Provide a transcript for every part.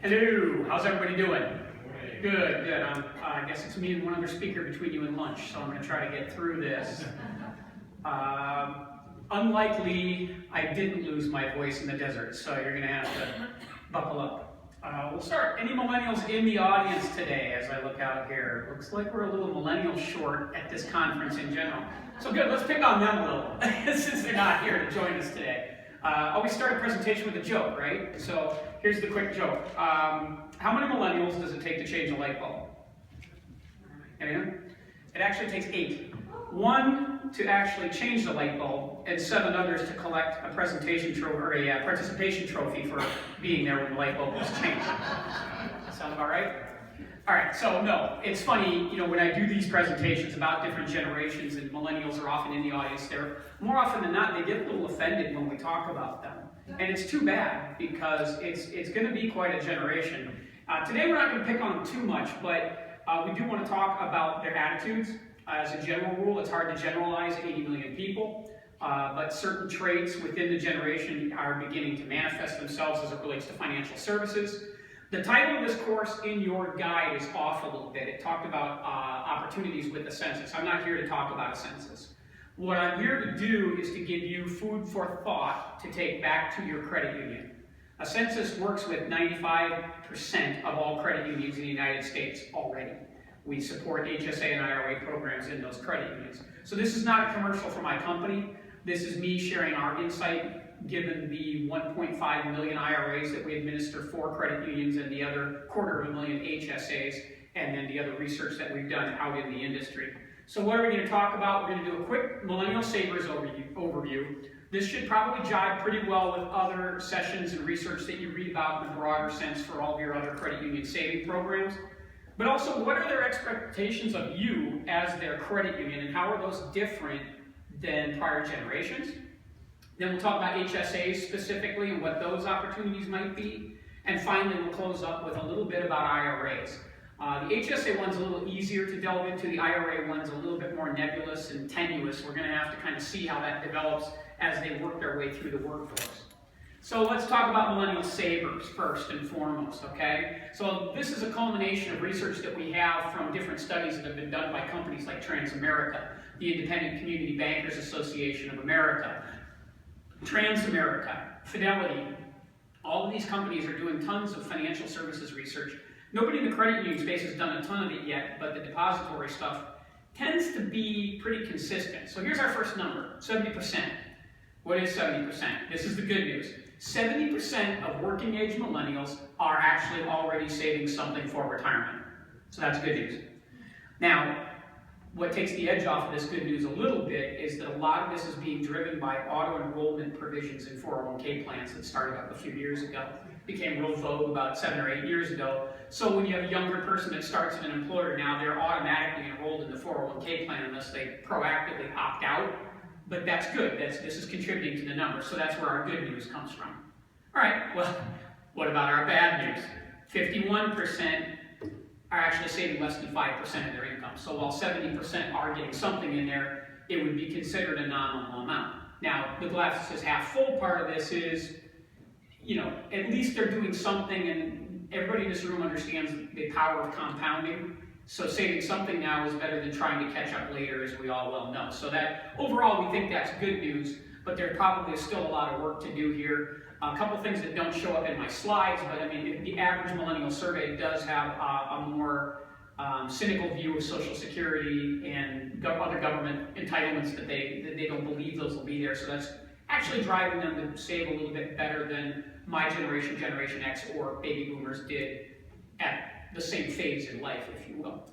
Hello, how's everybody doing? Good, good. I guess it's me and one other speaker between you and lunch, so I'm going to try to get through this. Unlikely, I didn't lose my voice in the desert, so you're going to have to buckle up. We'll start. Any millennials in the audience today as I look out here? Looks like we're a little millennial short at this conference in general. So good, let's pick on them a little, since they're not here to join us today. Always start a presentation with a joke, right? So here's the quick joke. How many millennials does it take to change a light bulb? Anyone? It actually takes 8. 1 to actually change the light bulb, and 7 others to collect a presentation trophy or a participation trophy for being there when the light bulb was changed. Sound about right? All right, so no, it's funny, when I do these presentations about different generations, and millennials are often in the audience, they're more often than not, they get a little offended when we talk about them. And it's too bad, because it's going to be quite a generation. Today we're not going to pick on them too much, but we do want to talk about their attitudes. As a general rule, it's hard to generalize 80 million people, but certain traits within the generation are beginning to manifest themselves as it relates to financial services. The title of this course in your guide is off a little bit. It talked about opportunities with the census. I'm not here to talk about a census. What I'm here to do is to give you food for thought to take back to your credit union. A census works with 95% of all credit unions in the United States already. We support HSA and IRA programs in those credit unions. So this is not a commercial for my company. This is me sharing our insight, given the 1.5 million IRAs that we administer for credit unions and the other 250,000 HSAs, and then the other research that we've done out in the industry. So what are we going to talk about? We're going to do a quick Millennial Savers overview. This should probably jive pretty well with other sessions and research that you read about in a broader sense for all of your other credit union saving programs. But also, what are their expectations of you as their credit union, and how are those different than prior generations? Then we'll talk about HSAs specifically and what those opportunities might be. And finally, we'll close up with a little bit about IRAs. The HSA one's a little easier to delve into. The IRA one's a little bit more nebulous and tenuous. We're going to have to kind of see how that develops as they work their way through the workforce. So let's talk about millennial savers first and foremost, okay? So this is a culmination of research that we have from different studies that have been done by companies like Transamerica, the Independent Community Bankers Association of America, Transamerica, Fidelity. All of these companies are doing tons of financial services research. Nobody in the credit union space has done a ton of it yet, but the depository stuff tends to be pretty consistent. So here's our first number, 70%. What is 70%? This is the good news. 70% of working age millennials are actually already saving something for retirement. So that's good news. Now, what takes the edge off of this good news a little bit is that a lot of this is being driven by auto-enrollment provisions in 401k plans that started up a few years ago. Became real vogue about 7 or 8 years ago. So when you have a younger person that starts at an employer now, they're automatically enrolled in the 401k plan unless they proactively opt out. But that's good. This is contributing to the numbers. So that's where our good news comes from. All right, well, what about our bad news? 51% are actually saving less than 5% of their income. So while 70% are getting something in there, it would be considered a nominal amount. Now, the glass is half full part of this is, at least they're doing something, and everybody in this room understands the power of compounding. So saving something now is better than trying to catch up later, as we all well know. So that, overall, we think that's good news, but there probably is still a lot of work to do here. A couple things that don't show up in my slides, but I mean, the average millennial survey does have a more cynical view of Social Security and other government entitlements that they don't believe those will be there. So that's actually driving them to save a little bit better than my generation, Generation X, or baby boomers did at the same phase in life, if you will.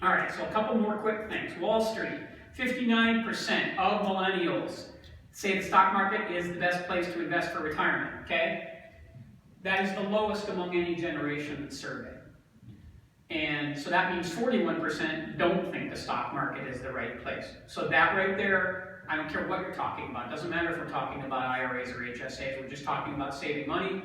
All right, so a couple more quick things. Wall Street, 59% of millennials say the stock market is the best place to invest for retirement, okay? That is the lowest among any generation that's surveyed. And so that means 41% don't think the stock market is the right place. So that right there, I don't care what you're talking about. It doesn't matter if we're talking about IRAs or HSAs. We're just talking about saving money.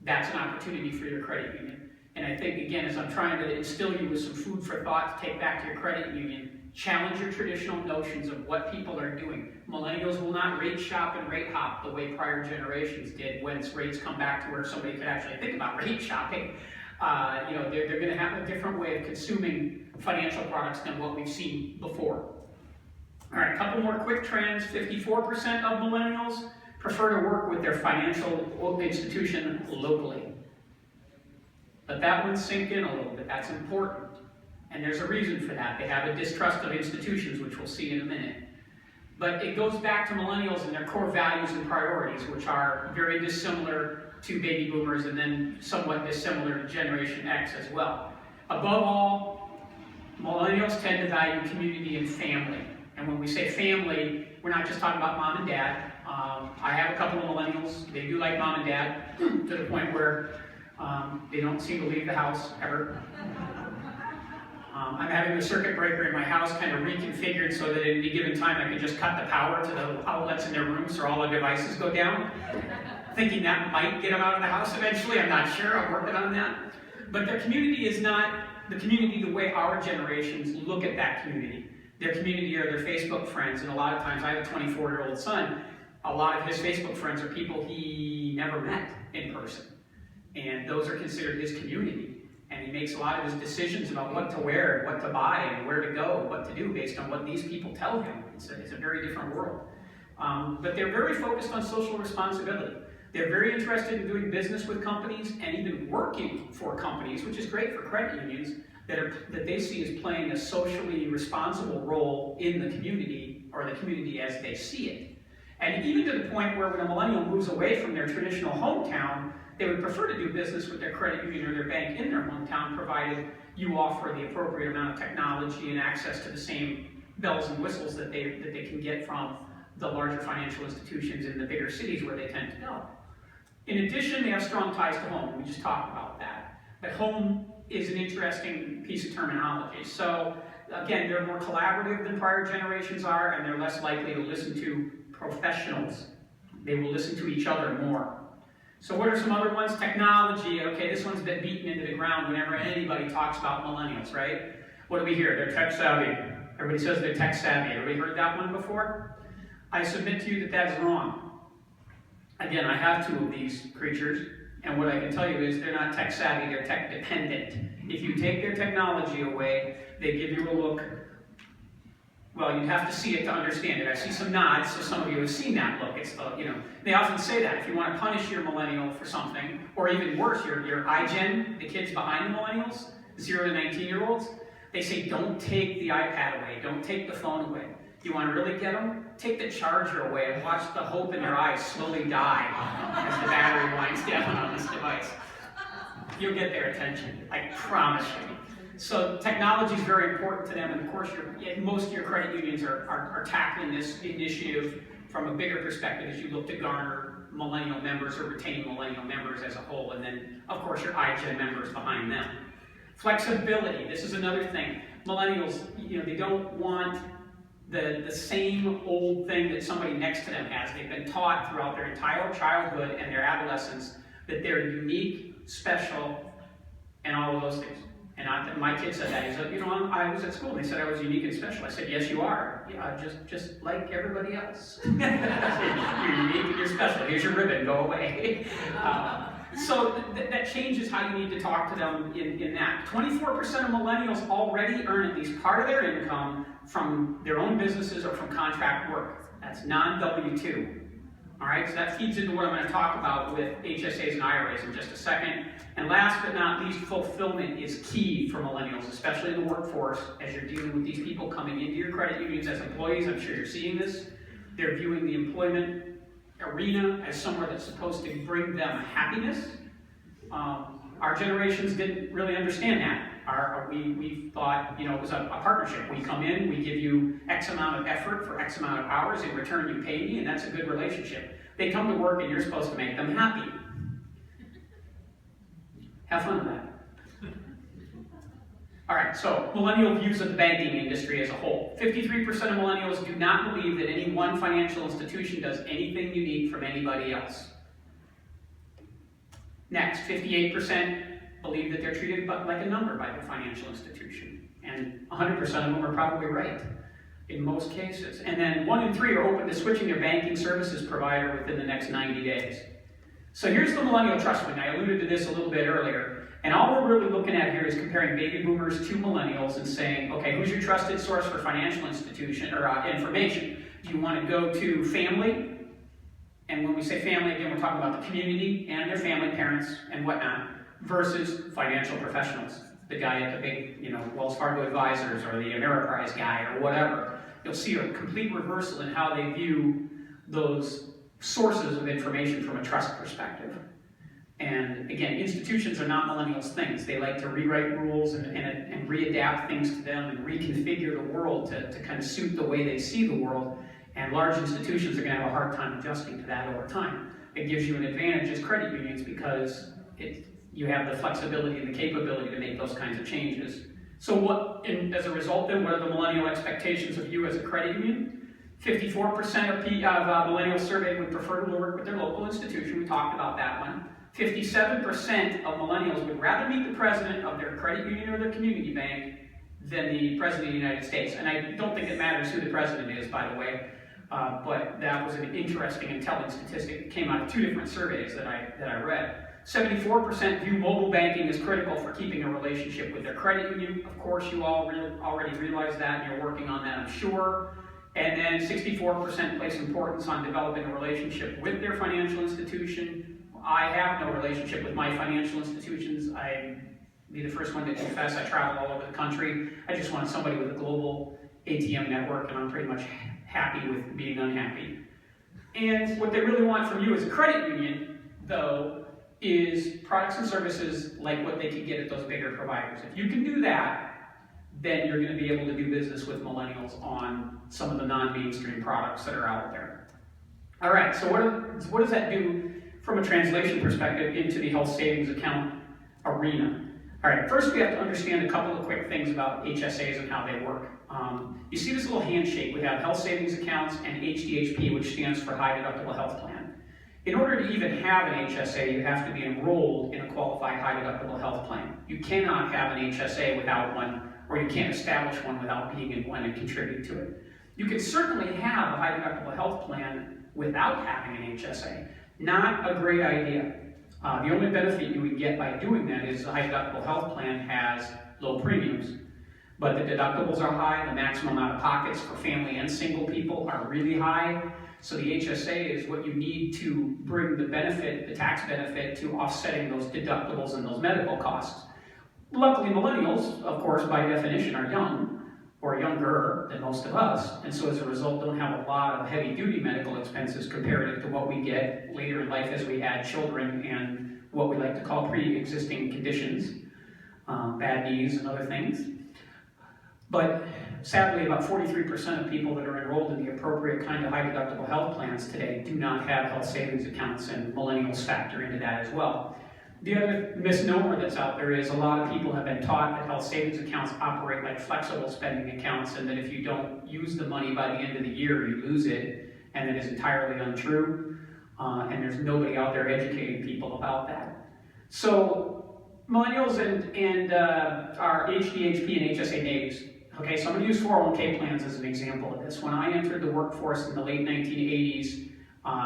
That's an opportunity for your credit union. And I think, again, as I'm trying to instill you with some food for thought to take back to your credit union, Challenge your traditional notions of what people are doing. Millennials will not rate shop and rate hop the way prior generations did when rates come back to where somebody could actually think about rate shopping. They're going to have a different way of consuming financial products than what we've seen before. All right, a couple more quick trends. 54% of millennials prefer to work with their financial institution locally. Let that one sink in a little bit. That's important. And there's a reason for that. They have a distrust of institutions, which we'll see in a minute. But it goes back to millennials and their core values and priorities, which are very dissimilar to baby boomers and then somewhat dissimilar to Generation X as well. Above all, millennials tend to value community and family. And when we say family, we're not just talking about mom and dad. I have a couple of millennials. They do like mom and dad to the point where they don't seem to leave the house ever. I'm having the circuit breaker in my house kind of reconfigured so that at any given time I can just cut the power to the outlets in their rooms so all the devices go down. Thinking that might get them out of the house eventually. I'm not sure. I'm working on that. But their community is not the community the way our generations look at that community. Their community are their Facebook friends, and a lot of times, I have a 24-year-old son, a lot of his Facebook friends are people he never met in person. And those are considered his community. And he makes a lot of his decisions about what to wear, what to buy, and where to go, what to do based on what these people tell him. It's a very different world. But they're very focused on social responsibility. They're very interested in doing business with companies and even working for companies, which is great for credit unions, that they see as playing a socially responsible role in the community, or the community as they see it. And even to the point where when a millennial moves away from their traditional hometown, they would prefer to do business with their credit union or their bank in their hometown, provided you offer the appropriate amount of technology and access to the same bells and whistles that they can get from the larger financial institutions in the bigger cities where they tend to go. In addition, they have strong ties to home. We just talked about that. But home is an interesting piece of terminology. So again, they're more collaborative than prior generations are, and they're less likely to listen to professionals. They will listen to each other more. So what are some other ones? Technology. Okay, this one's been beaten into the ground whenever anybody talks about millennials, right? What do we hear? They're tech savvy. Everybody says they're tech savvy. Everybody heard that one before? I submit to you that that's wrong. Again, I have two of these creatures, and what I can tell you is they're not tech savvy, they're tech dependent. If you take their technology away, they give you a look. Well, you have to see it to understand it. I see some nods, so some of you have seen that look. It's they often say that if you want to punish your millennial for something, or even worse, your iGen, the kids behind the millennials, 0 to 19-year-olds, they say don't take the iPad away, don't take the phone away. You want to really get them? Take the charger away and watch the hope in their eyes slowly die as the battery winds down on this device. You'll get their attention, I promise you. So technology is very important to them, and of course most of your credit unions are tackling this initiative from a bigger perspective as you look to garner millennial members or retain millennial members as a whole, and then of course your iGen members behind them. Flexibility, this is another thing. Millennials, they don't want the same old thing that somebody next to them has. They've been taught throughout their entire childhood and their adolescence that they're unique, special, and all of those things. And my kid said that. He said, I was at school and they said I was unique and special. I said, yes, you are. Yeah, just like everybody else. You're unique and you're special. Here's your ribbon. Go away. So that changes how you need to talk to them in that. 24% of millennials already earn at least part of their income from their own businesses or from contract work. That's non-W2. All right, so that feeds into what I'm going to talk about with HSAs and IRAs in just a second. And last but not least, fulfillment is key for millennials, especially in the workforce, as you're dealing with these people coming into your credit unions as employees. I'm sure you're seeing this. They're viewing the employment arena as somewhere that's supposed to bring them happiness. Our generations didn't really understand that. We thought, it was a partnership. We come in, we give you X amount of effort for X amount of hours, in return you pay me, and that's a good relationship. They come to work and you're supposed to make them happy. Have fun with that. All right, so millennial views of the banking industry as a whole. 53% of millennials do not believe that any one financial institution does anything unique from anybody else. Next, 58% believe that they're treated like a number by their financial institution. And 100% of them are probably right in most cases. And then 1 in 3 are open to switching their banking services provider within the next 90 days. So here's the millennial trust fund. I alluded to this a little bit earlier. And all we're really looking at here is comparing baby boomers to millennials and saying, okay, who's your trusted source for financial institution or information? Do you want to go to family? And when we say family, again, we're talking about the community and their family, parents and whatnot, versus financial professionals. The guy at the big, Wells Fargo Advisors or the Ameriprise guy or whatever. You'll see a complete reversal in how they view those sources of information from a trust perspective. And again, institutions are not millennials' things. They like to rewrite rules and readapt things to them and reconfigure the world to kind of suit the way they see the world. And large institutions are going to have a hard time adjusting to that over time. It gives you an advantage as credit unions because you have the flexibility and the capability to make those kinds of changes. So as a result then, what are the millennial expectations of you as a credit union? 54% of millennials surveyed would prefer to work with their local institution. We talked about that one. 57% of millennials would rather meet the president of their credit union or their community bank than the president of the United States. And I don't think it matters who the president is, by the way. But that was an interesting and telling statistic that came out of 2 different surveys that I read. 74% view mobile banking as critical for keeping a relationship with their credit union. Of course, you all already realize that, and you're working on that, I'm sure. And then 64% place importance on developing a relationship with their financial institution. I have no relationship with my financial institutions. I'd be the first one to confess I travel all over the country. I just want somebody with a global ATM network, and I'm pretty much happy with being unhappy. And what they really want from you as a credit union, though, is products and services like what they can get at those bigger providers. If you can do that, then you're going to be able to do business with millennials on some of the non-mainstream products that are out there. All right, so what does that do from a translation perspective into the health savings account arena? All right, first we have to understand a couple of quick things about HSAs and how they work. You see this little handshake. We have health savings accounts and HDHP, which stands for high deductible health plan. In order to even have an HSA, you have to be enrolled in a qualified high deductible health plan. You cannot have an HSA without one, or you can't establish one without being in one and contribute to it. You can certainly have a high deductible health plan without having an HSA. Not a great idea. The only benefit you would get by doing that is the high deductible health plan has low premiums, but the deductibles are high, the maximum out-of-pockets for family and single people are really high, so the HSA is what you need to bring the benefit, the tax benefit, to offsetting those deductibles and those medical costs. Luckily, millennials, of course, by definition, are young, or younger than most of us, and so as a result don't have a lot of heavy-duty medical expenses comparative to what we get later in life as we add children and what we like to call pre-existing conditions, bad knees and other things. But sadly, about 43% of people that are enrolled in the appropriate kind of high deductible health plans today do not have health savings accounts, and millennials factor into that as well. The other misnomer that's out there is a lot of people have been taught that health savings accounts operate like flexible spending accounts, and that if you don't use the money by the end of the year, you lose it, and that is entirely untrue, and there's nobody out there educating people about that. So millennials and are HDHP and HSA natives. Okay, so I'm going to use 401k plans as an example of this. When I entered the workforce in the late 1980s,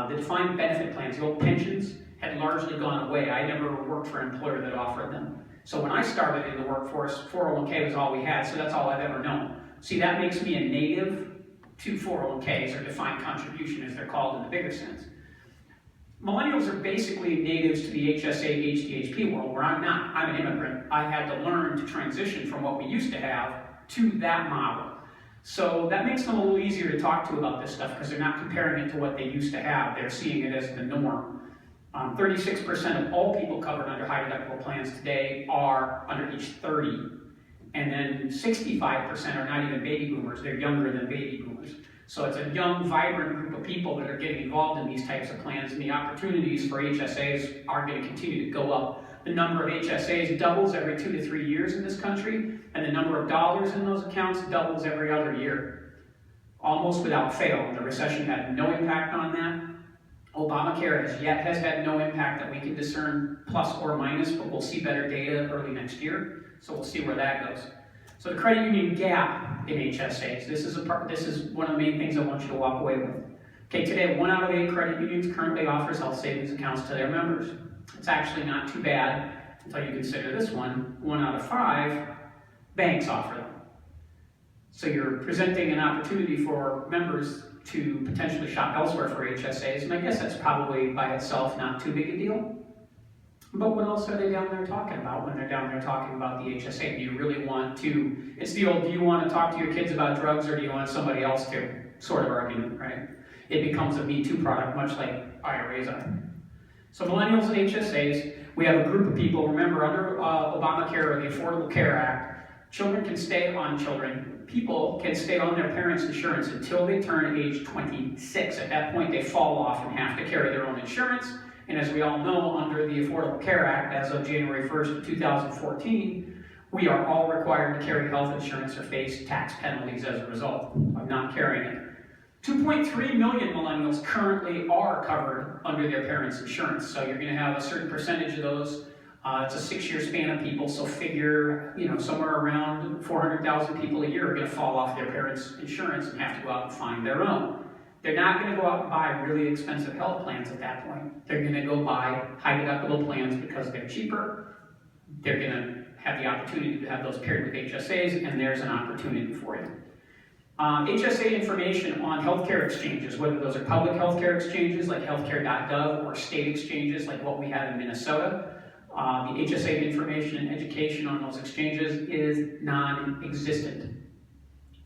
the defined benefit plans, the old pensions, had largely gone away. I never worked for an employer that offered them. So when I started in the workforce, 401k was all we had, so that's all I've ever known. See, that makes me a native to 401ks, or defined contribution as they're called in the bigger sense. Millennials are basically natives to the HSA, HDHP world, where I'm not. I'm an immigrant. I had to learn to transition from what we used to have to that model. So that makes them a little easier to talk to about this stuff because they're not comparing it to what they used to have. They're seeing it as the norm. 36% of all people covered under high deductible plans today are under age 30. And then 65% are not even baby boomers. They're younger than baby boomers. So it's a young, vibrant group of people that are getting involved in these types of plans, and the opportunities for HSAs are going to continue to go up. The number of HSAs doubles every 2 to 3 years in this country, and the number of dollars in those accounts doubles every other year, almost without fail. The recession had no impact on that. Obamacare has had no impact that we can discern, plus or minus, but we'll see better data early next year, so we'll see where that goes. So the credit union gap in HSAs, this is one of the main things I want you to walk away with. Okay, today 1 out of 8 credit unions currently offers health savings accounts to their members. It's actually not too bad until you consider this one. 1 out of 5 banks offer them. So you're presenting an opportunity for members to potentially shop elsewhere for HSAs, and I guess that's probably by itself not too big a deal. But what else are they down there talking about when they're down there talking about the HSA? Do you really want to, it's the old, do you want to talk to your kids about drugs or do you want somebody else to sort of argument, right? It becomes a Me Too product, much like IRAs are. So millennials and HSAs, we have a group of people, remember under Obamacare or the Affordable Care Act, people can stay on their parents' insurance until they turn age 26. At that point, they fall off and have to carry their own insurance. And as we all know, under the Affordable Care Act, as of January 1st of 2014, we are all required to carry health insurance or face tax penalties as a result of not carrying it. 2.3 million millennials currently are covered under their parents' insurance. So you're going to have a certain percentage of those. It's a 6-year span of people, so figure, somewhere around 400,000 people a year are going to fall off their parents' insurance and have to go out and find their own. They're not going to go out and buy really expensive health plans at that point. They're going to go buy high deductible plans because they're cheaper. They're going to have the opportunity to have those paired with HSAs, and there's an opportunity for you. HSA information on healthcare exchanges, whether those are public healthcare exchanges like healthcare.gov or state exchanges like what we have in Minnesota. The HSA information and education on those exchanges is non-existent.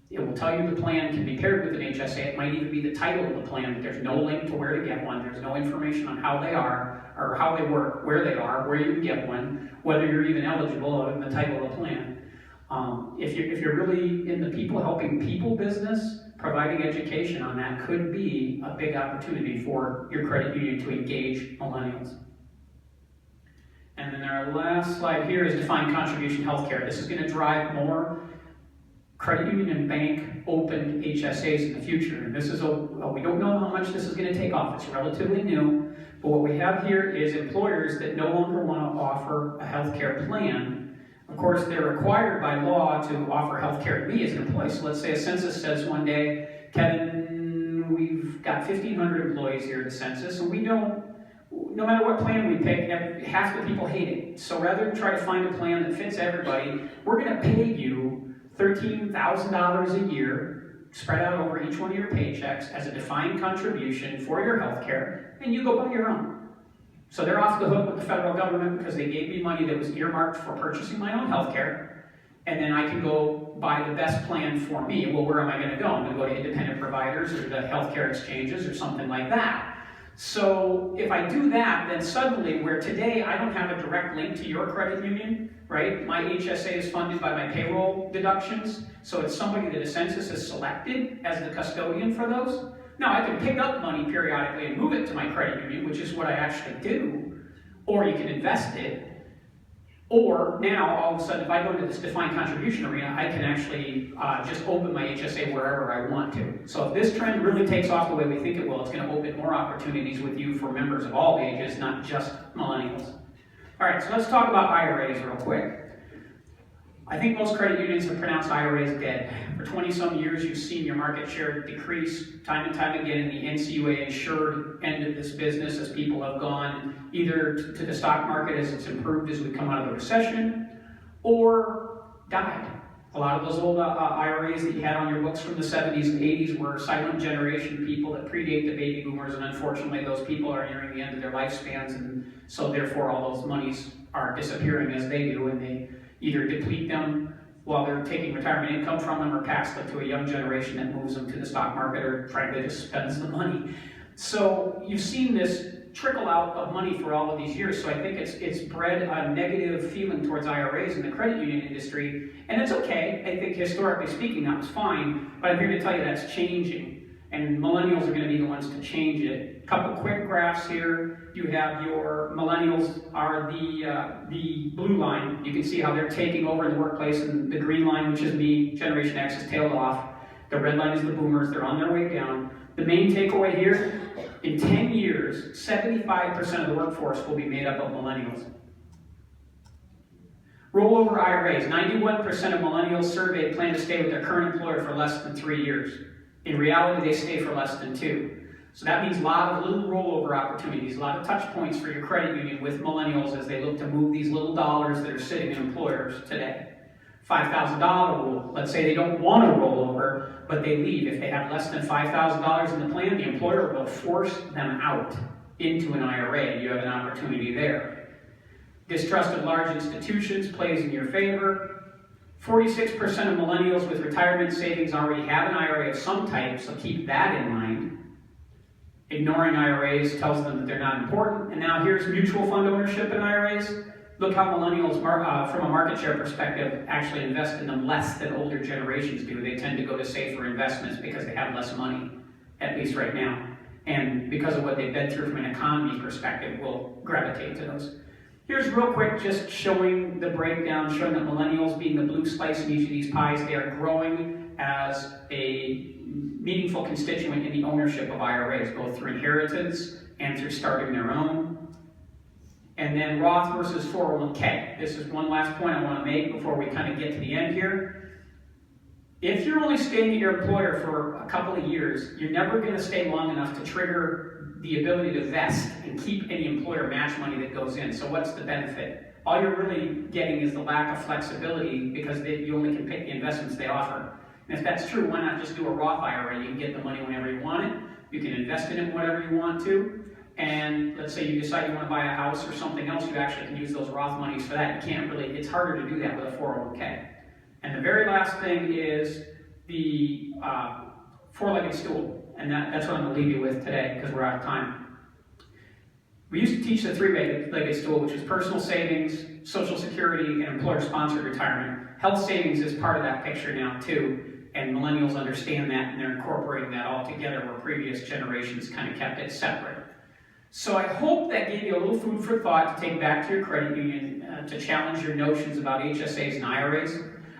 It will tell you the plan can be paired with an HSA. It might even be the title of the plan, but there's no link to where to get one. There's no information on how they are, or how they work, where they are, where you can get one, whether you're even eligible other than the title of the plan. If you're really in the people helping people business, providing education on that could be a big opportunity for your credit union to engage millennials. And then our last slide here is defined contribution healthcare. This is going to drive more credit union and bank open HSAs in the future. And this is we don't know how much this is going to take off. It's relatively new. But what we have here is employers that no longer want to offer a healthcare plan. Of course, they're required by law to offer healthcare to me as an employee. So let's say a census says one day, Kevin, we've got 1,500 employees here at the census, and we don't, no matter what plan we pick, half the people hate it. So rather than try to find a plan that fits everybody, we're going to pay you $13,000 a year, spread out over each one of your paychecks as a defined contribution for your health care, and you go buy your own. So they're off the hook with the federal government because they gave me money that was earmarked for purchasing my own health care, and then I can go buy the best plan for me. Well, where am I going to go? I'm going to go to independent providers or the healthcare exchanges or something like that. So if I do that, then suddenly, where today I don't have a direct link to your credit union, right? My HSA is funded by my payroll deductions, so it's somebody that a census has selected as the custodian for those. Now, I can pick up money periodically and move it to my credit union, which is what I actually do, or you can invest it. Or now, all of a sudden, if I go into this defined contribution arena, I can actually just open my HSA wherever I want to. So if this trend really takes off the way we think it will, it's going to open more opportunities with you for members of all ages, not just millennials. All right, so let's talk about IRAs real quick. I think most credit unions have pronounced IRAs dead. For 20-some years, you've seen your market share decrease time and time again in the NCUA insured end of this business as people have gone either to the stock market as it's improved as we come out of the recession, or died. A lot of those old IRAs that you had on your books from the 70s and 80s were silent generation people that predate the baby boomers, and unfortunately those people are nearing the end of their lifespans, and so therefore all those monies are disappearing as they do, and they either deplete them while they're taking retirement income from them or pass them to a young generation that moves them to the stock market or frankly just spends the money. So you've seen this trickle out of money for all of these years, so I think it's bred a negative feeling towards IRAs in the credit union industry, and it's okay. I think historically speaking that was fine, but I'm here to tell you that's changing, and millennials are going to be the ones to change it. A couple quick graphs here. You have your millennials are the blue line. You can see how they're taking over in the workplace, and the green line, which is me, Generation X, is tailed off. The red line is the boomers. They're on their way down. The main takeaway here, In 10 years, 75% of the workforce will be made up of millennials. Rollover IRAs. 91% of millennials surveyed plan to stay with their current employer for less than 3 years. In reality, they stay for less than 2. So that means a lot of little rollover opportunities, a lot of touch points for your credit union with millennials as they look to move these little dollars that are sitting in employers today. $5,000 rule. Let's say they don't want to roll over, but they leave. If they have less than $5,000 in the plan, the employer will force them out into an IRA. You have an opportunity there. Distrust of large institutions plays in your favor. 46% of millennials with retirement savings already have an IRA of some type, so keep that in mind. Ignoring IRAs tells them that they're not important. And now here's mutual fund ownership in IRAs. Look how millennials, from a market share perspective, actually invest in them less than older generations do. They tend to go to safer investments because they have less money, at least right now. And because of what they've been through from an economy perspective, will gravitate to those. Here's real quick, just showing the breakdown, showing that millennials, being the blue slice in each of these pies, they are growing as a meaningful constituent in the ownership of IRAs, both through inheritance and through starting their own. And then Roth versus 401k. This is one last point I want to make before we kind of get to the end here. If you're only staying at your employer for a couple of years, you're never going to stay long enough to trigger the ability to vest and keep any employer match money that goes in. So what's the benefit? All you're really getting is the lack of flexibility because you only can pick the investments they offer. And if that's true, why not just do a Roth IRA? You can get the money whenever you want it. You can invest in it whenever you want to. And let's say you decide you want to buy a house or something else, you actually can use those Roth monies for that. You can't really, it's harder to do that with a 401k. And the very last thing is the four-legged stool. And that's what I'm going to leave you with today because we're out of time. We used to teach the three-legged stool, which is personal savings, Social Security, and employer-sponsored retirement. Health savings is part of that picture now too, and millennials understand that and they're incorporating that all together where previous generations kind of kept it separate. So I hope that gave you a little food for thought to take back to your credit union to challenge your notions about HSAs and IRAs.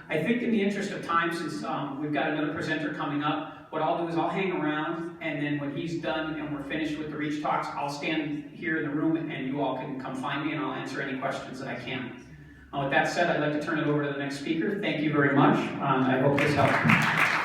I think in the interest of time, since we've got another presenter coming up, what I'll do is I'll hang around, and then when he's done and we're finished with the Reach Talks, I'll stand here in the room and you all can come find me and I'll answer any questions that I can. With that said, I'd like to turn it over to the next speaker. Thank you very much. I hope this helped.